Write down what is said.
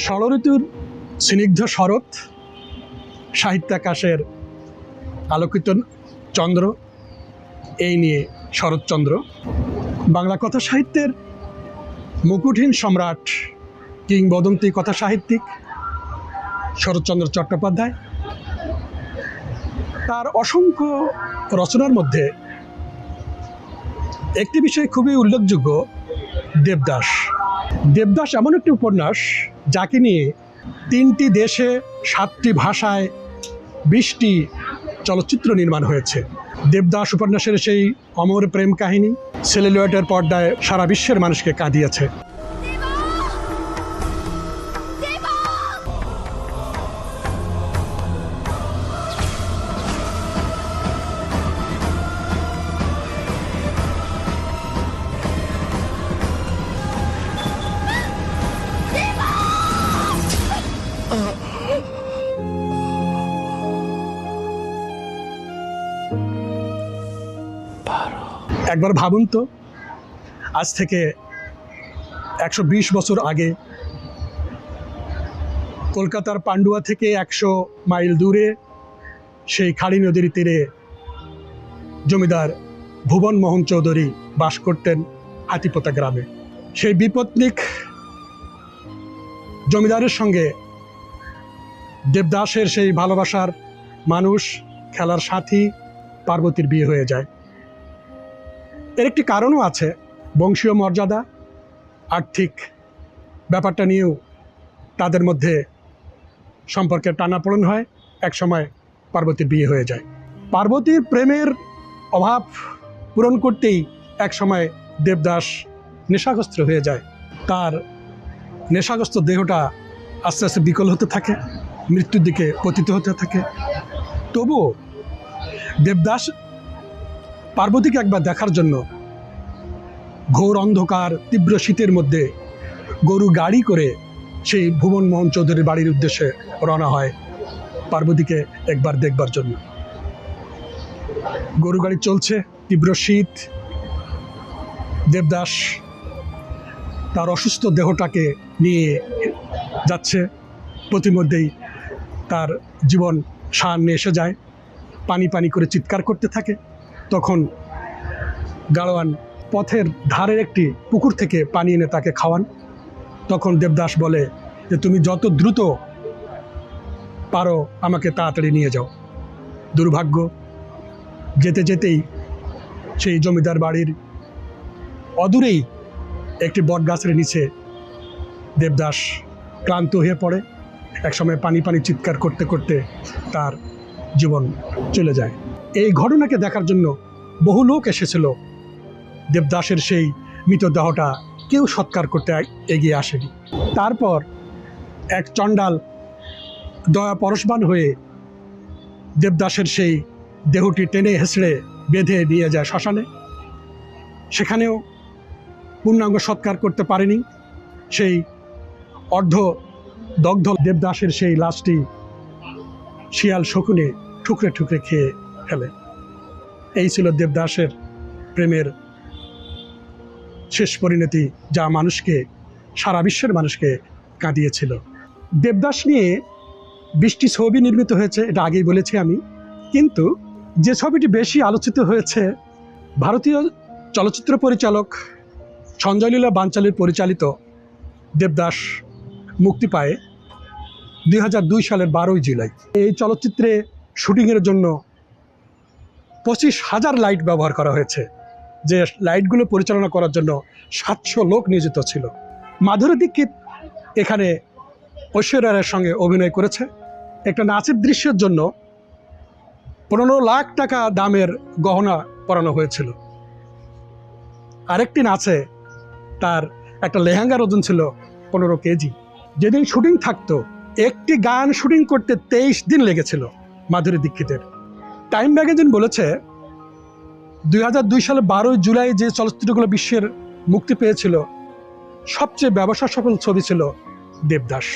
ষড়ঋতুর স্নিগ্ধ শরৎ, সাহিত্যাকাশের আলোকিত চন্দ্র, এই নিয়ে শরৎচন্দ্র। বাংলা কথা সাহিত্যের মুকুটহীন সম্রাট, কিংবদন্তি কথা সাহিত্যিক শরৎচন্দ্র চট্টোপাধ্যায়। তার অসংখ্য রচনার মধ্যে একটি বিষয় খুবই উল্লেখযোগ্য, দেবদাস। দেবদাস এমন একটি উপন্যাস যাকে নিয়ে 3টি দেশে 7টি ভাষায় 20টি চলচ্চিত্র নির্মাণ হয়েছে। দেবদাস উপন্যাসের সেই অমর প্রেম কাহিনী সেলুলয়েডের পর্দায় সারা বিশ্বের মানুষকে কাঁদিয়েছে। একবার ভাবুন তো, আজ থেকে 120 বছর আগে কলকাতার পান্ডুয়া থেকে 100 মাইল দূরে সেই খাড়ি নদীর তীরে জমিদার ভুবন মোহন চৌধুরী বাস করতেন হাতিপোতা গ্রামে। সেই বিপত্নিক জমিদারের সঙ্গে দেবদাসের সেই ভালোবাসার মানুষ, খেলার সাথী পার্বতীর বিয়ে হয়ে যায়। এর একটি কারণও আছে, বংশীয় মর্যাদা, আর্থিক ব্যাপারটা নিয়েও তাদের মধ্যে সম্পর্কের টানাপোড়েন হয়। একসময় পার্বতীর বিয়ে হয়ে যায়। পার্বতীর প্রেমের অভাব পূরণ করতেই একসময় দেবদাস নেশাগ্রস্ত হয়ে যায়। তার নেশাগ্রস্ত দেহটা আস্তে আস্তে বিকল হতে থাকে, মৃত্যুর দিকে পতিত হতে থাকে। তবুও দেবদাস পার্বতীকে একবার দেখার জন্য ঘোর অন্ধকার তীব্র শীতের মধ্যে গরু গাড়ি করে সেই ভুবন মোহন চৌধুরীর বাড়ির উদ্দেশ্যে রওনা হয় পার্বতীকে একবার দেখবার জন্য। গরু গাড়ি চলছে, তীব্র শীত। দেবদাস তার অসুস্থ দেহটাকে নিয়ে যাচ্ছে, প্রতিমধ্যেই তার জীবন সামনে এসে যায়, পানি পানি করে চিৎকার করতে থাকে। তখন গাড়োয়ান পথের ধারের একটি পুকুর থেকে পানি এনে তাকে খাওয়ান। তখন দেবদাস বলে যে, তুমি যত দ্রুত পারো আমাকে তাড়াতাড়ি নিয়ে যাও। দুর্ভাগ্য, যেতে যেতেই সেই জমিদার বাড়ির অদূরেই একটি বট গাছের নিচে দেবদাস ক্লান্ত হয়ে পড়ে। একসময় পানি পানি চিৎকার করতে করতে তার জীবন চলে যায়। এই ঘটনাকে দেখার জন্য বহু লোক এসেছিল। দেবদাসের সেই মৃতদেহটা কেউ সৎকার করতে এগিয়ে আসেনি। তারপর এক চণ্ডাল দয়া পরশবান হয়ে দেবদাসের সেই দেহটি টেনে হেঁচড়ে বেঁধে নিয়ে যায় শ্মশানে। সেখানেও পূর্ণাঙ্গ সৎকার করতে পারেনি। সেই অর্ধ দগ্ধ দেবদাসের সেই লাশটি শিয়াল শকুনে ঠুকরে ঠুকরে খেয়ে ফেলে। এই ছিল দেবদাসের প্রেমের শেষ পরিণতি, যা মানুষকে, সারা বিশ্বের মানুষকে কাঁদিয়েছিল। দেবদাস নিয়ে 20টি ছবি নির্মিত হয়েছে, এটা আগেই বলেছি আমি। কিন্তু যে ছবিটি বেশি আলোচিত হয়েছে, ভারতীয় চলচ্চিত্র পরিচালক সঞ্জয় লীলা বানচালির পরিচালিত দেবদাস মুক্তি পায় 2002 সালের 12 জুলাই। এই চলচ্চিত্রে শুটিংয়ের জন্য 25,000 লাইট ব্যবহার করা হয়েছে, যে লাইটগুলো পরিচালনা করার জন্য 700 লোক নিয়োজিত ছিল। মাধুরী দীক্ষিত এখানে ঐশ্বরিয়া রায়ের সঙ্গে অভিনয় করেছে। একটা নাচের দৃশ্যের জন্য 15 লাখ টাকা দামের গহনা পরানো হয়েছিল। আরেকটি নাচে তার একটা লেহেঙ্গার ওজন ছিল 15 কেজি। যেদিন শুটিং থাকতো, একটি গান শুটিং করতে 23 দিন লেগেছিল মাধুরী দীক্ষিতের। টাইম ম্যাগাজিন বলেছে 2002 সালে 12 জুলাই যে চলচ্চিত্রগুলো বিশ্বের মুক্তি পেয়েছিল, সবচেয়ে ব্যবসা সফল ছবি ছিল দেবদাস।